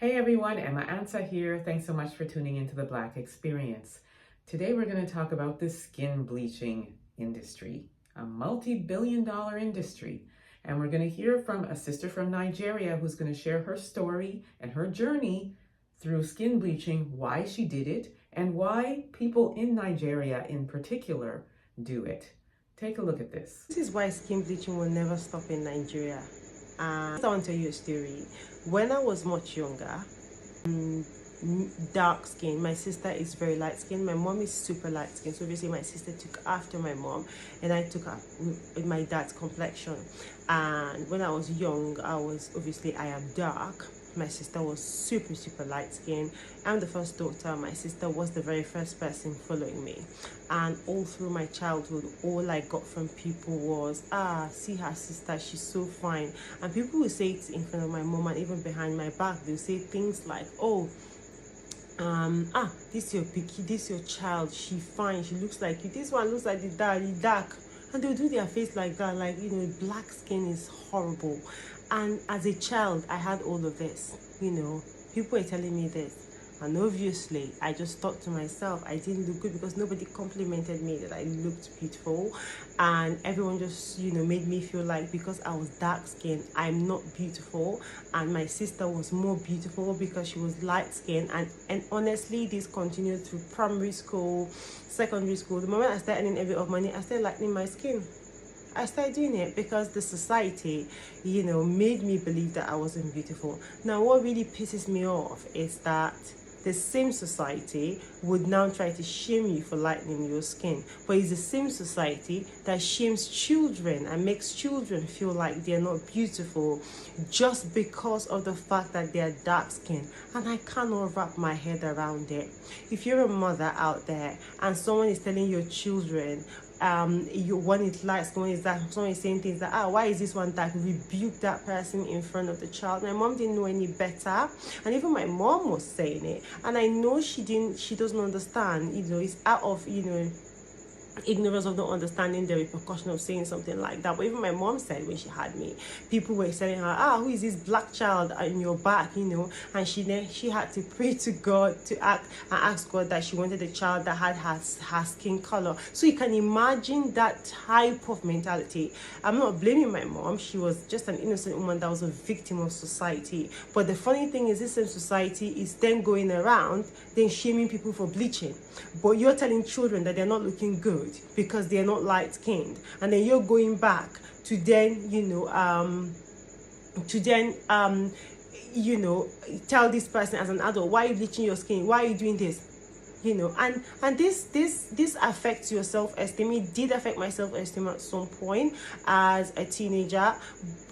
Hey everyone, Emma Ansa here. Thanks so much for tuning into the Black Experience. Today we're going to talk about the skin bleaching industry, a multi-billion-dollar industry. And we're going to hear from a sister from Nigeria who's going to share her story and her journey through skin bleaching, why she did it, and why people in Nigeria in particular do it. Take a look at this. This is why skin bleaching will never stop in Nigeria. I want to tell you a story. When I was much younger, dark skin, my sister is very light skin, my mom is super light skin, so obviously my sister took after my mom and I took up with my dad's complexion. And when I was young, I am dark. My sister was super light skin. I'm the first daughter. My sister was the very first person following me, and all through my childhood, all I got from people was, see her sister, she's so fine. And people will say it in front of my mom, and even behind my back they'll say things like, this your picky, this your child, she fine, she looks like you, this one looks like the dark. And they'll do their face like that, like, black skin is horrible. And as a child, I had all of this, people were telling me this. And obviously, I just thought to myself, I didn't look good because nobody complimented me that I looked beautiful. And everyone just, made me feel like because I was dark skinned, I'm not beautiful. And my sister was more beautiful because she was light skinned. And honestly, this continued through primary school, secondary school. The moment I started earning a bit of money, I started lightening my skin. I started doing it because the society, made me believe that I wasn't beautiful. Now, what really pisses me off is that the same society would now try to shame you for lightening your skin, but it's the same society that shames children and makes children feel like they're not beautiful just because of the fact that they're dark skinned. And I cannot wrap my head around it. If you're a mother out there and someone is telling your children, one is light, one is that, someone is saying things like, why is this one dark? Rebuke that person in front of the child. My mom didn't know any better, and even my mom was saying it, and I know she doesn't understand. It's out of ignorance of not understanding the repercussion of saying something like that. But even my mom said when she had me, people were telling her, who is this black child in your back, and she had to pray to God to ask God that she wanted a child that had her skin color. So you can imagine that type of mentality. I'm not blaming my mom. She was just an innocent woman that was a victim of society. But the funny thing is, this same society is then going around then shaming people for bleaching. But you're telling children that they're not looking good because they're not light skinned, and then you're going back to then tell this person as an adult, why are you bleaching your skin, why are you doing this, and this affects your self-esteem. It did affect my self-esteem at some point as a teenager,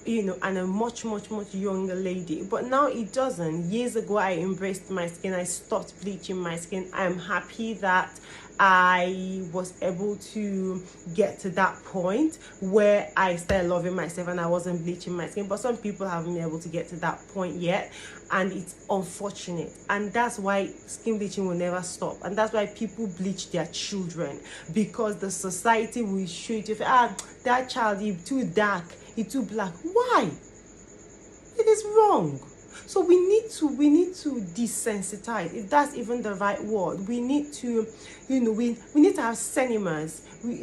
and a much younger lady, but now it doesn't. Years ago, I embraced my skin. I stopped bleaching my skin. I'm happy that I was able to get to that point where I started loving myself and I wasn't bleaching my skin. But some people haven't been able to get to that point yet, and it's unfortunate. And that's why skin bleaching will never stop, and that's why people bleach their children, because the society will show you, that child is too dark, he's too black. Why? It is wrong. So we need to desensitize, if that's even the right word. We need to, we need to have seminars. We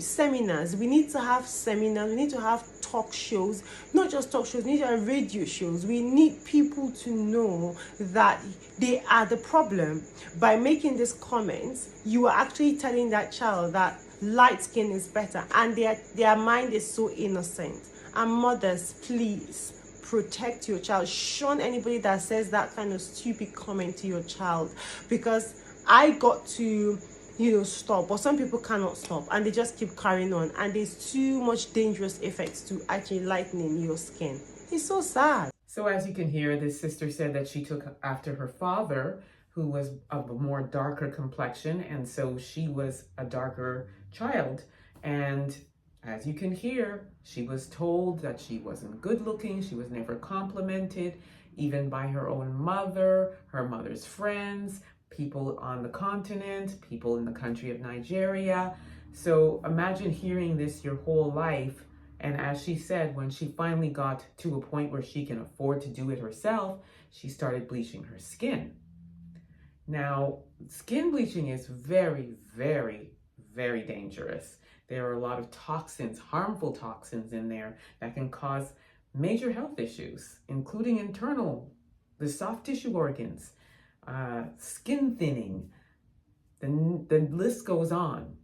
need to have seminars. We need to have talk shows, not just talk shows. We need to have radio shows. We need people to know that they are the problem. By making these comments, you are actually telling that child that light skin is better, and their mind is so innocent. And mothers, please protect your child. Shun anybody that says that kind of stupid comment to your child, because I got to stop, but some people cannot stop and they just keep carrying on, and there's too much dangerous effects to actually lightening your skin. It's so sad. So as you can hear, this sister said that she took after her father, who was of a more darker complexion, and so she was a darker child. And as you can hear, she was told that she wasn't good looking. She was never complimented, even by her own mother, her mother's friends, people on the continent, people in the country of Nigeria. So imagine hearing this your whole life. And as she said, when she finally got to a point where she can afford to do it herself, she started bleaching her skin. Now, skin bleaching is very, very, very dangerous. There are a lot of toxins, harmful toxins in there that can cause major health issues, including internal, the soft tissue organs, skin thinning, the list goes on.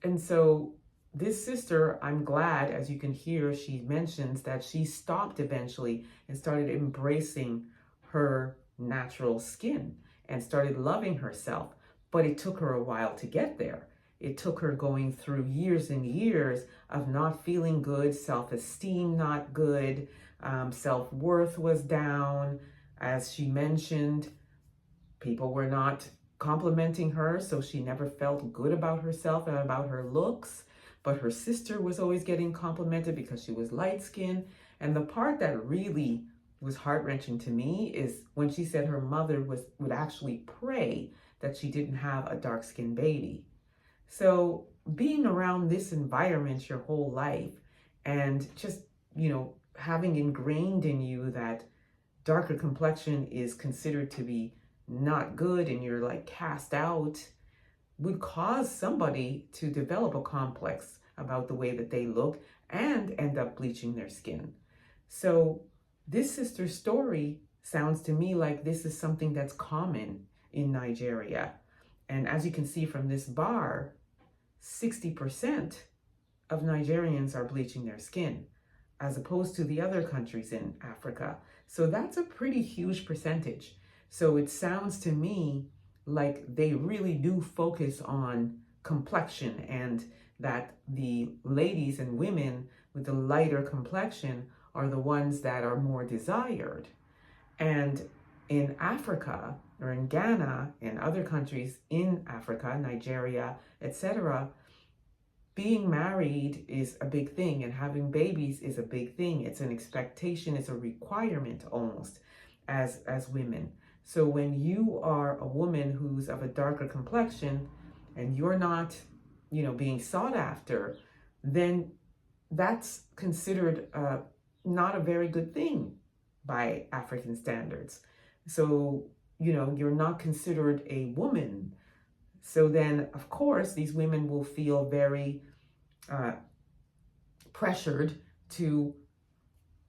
And so this sister, I'm glad, as you can hear, she mentions that she stopped eventually and started embracing her natural skin and started loving herself. But it took her a while to get there. It took her going through years and years of not feeling good, self-esteem not good, self-worth was down. As she mentioned, people were not complimenting her, so she never felt good about herself and about her looks. But her sister was always getting complimented because she was light-skinned. And the part that really was heart-wrenching to me is when she said her mother would actually pray that she didn't have a dark-skinned baby. So being around this environment your whole life and just, having ingrained in you that darker complexion is considered to be not good and you're like cast out, would cause somebody to develop a complex about the way that they look and end up bleaching their skin. So this sister's story sounds to me like this is something that's common in Nigeria. And as you can see from this bar, 60% of Nigerians are bleaching their skin, as opposed to the other countries in Africa. So that's a pretty huge percentage. So it sounds to me like they really do focus on complexion, and that the ladies and women with the lighter complexion are the ones that are more desired. And in Africa, or in Ghana and other countries in Africa, Nigeria, etc., being married is a big thing, and having babies is a big thing. It's an expectation, it's a requirement almost as women. So when you are a woman who's of a darker complexion and you're not, being sought after, then that's considered not a very good thing by African standards. So, you're not considered a woman. So then, of course, these women will feel very pressured to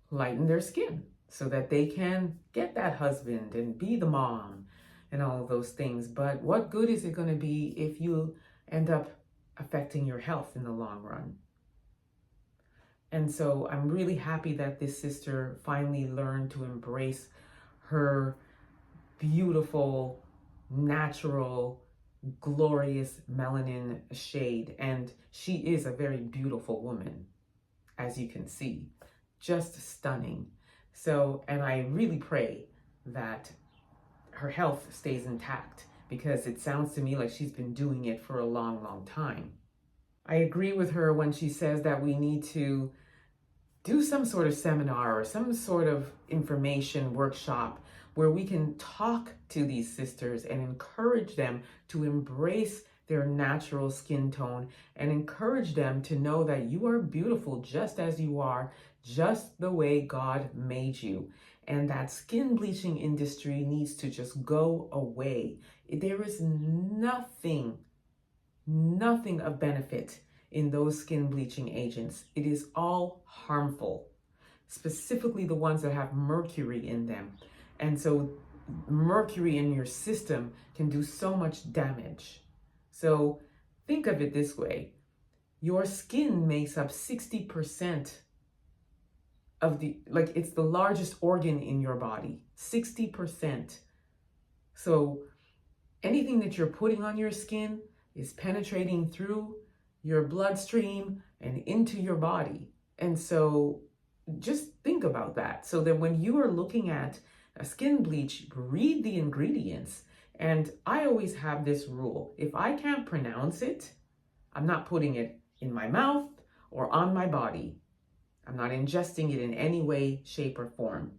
lighten their skin so that they can get that husband and be the mom and all of those things. But what good is it going to be if you end up affecting your health in the long run? And so I'm really happy that this sister finally learned to embrace her beautiful, natural, glorious melanin shade. And she is a very beautiful woman, as you can see, just stunning. So, and I really pray that her health stays intact, because it sounds to me like she's been doing it for a long, long time. I agree with her when she says that we need to do some sort of seminar or some sort of information workshop where we can talk to these sisters and encourage them to embrace their natural skin tone and encourage them to know that you are beautiful just as you are, just the way God made you. And that skin bleaching industry needs to just go away. There is nothing of benefit in those skin bleaching agents. It is all harmful, specifically the ones that have mercury in them. And so mercury in your system can do so much damage. So think of it this way. Your skin makes up 60% of it's the largest organ in your body, 60%. So anything that you're putting on your skin is penetrating through your bloodstream and into your body. And so just think about that. So that when you are looking at a skin bleach, read the ingredients. And I always have this rule. If I can't pronounce it, I'm not putting it in my mouth or on my body. I'm not ingesting it in any way, shape, or form.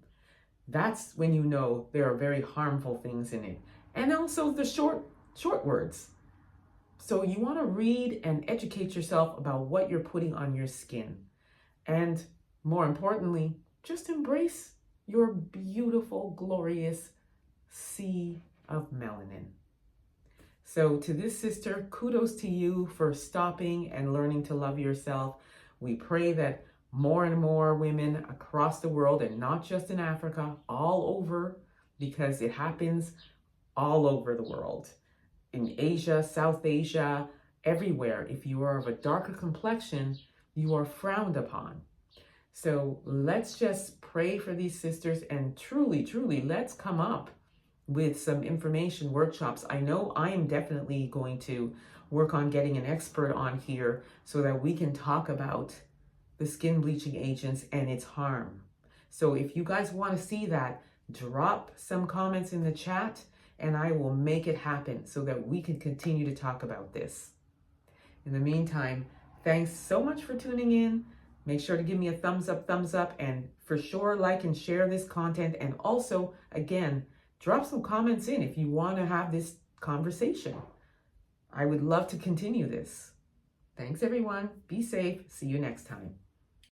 That's when you know there are very harmful things in it. And also the short words. So you want to read and educate yourself about what you're putting on your skin. And more importantly, just embrace your beautiful, glorious sea of melanin. So to this sister, kudos to you for stopping and learning to love yourself. We pray that more and more women across the world, and not just in Africa, all over, because it happens all over the world, in Asia, South Asia, everywhere. If you are of a darker complexion, you are frowned upon. So let's just pray for these sisters, and truly, truly, let's come up with some information workshops. I know I am definitely going to work on getting an expert on here so that we can talk about the skin bleaching agents and its harm. So if you guys want to see that, drop some comments in the chat and I will make it happen so that we can continue to talk about this. In the meantime, thanks so much for tuning in. Make sure to give me a thumbs up, and for sure like and share this content. And also, again, drop some comments in if you want to have this conversation. I would love to continue this. Thanks everyone. Be safe. See you next time.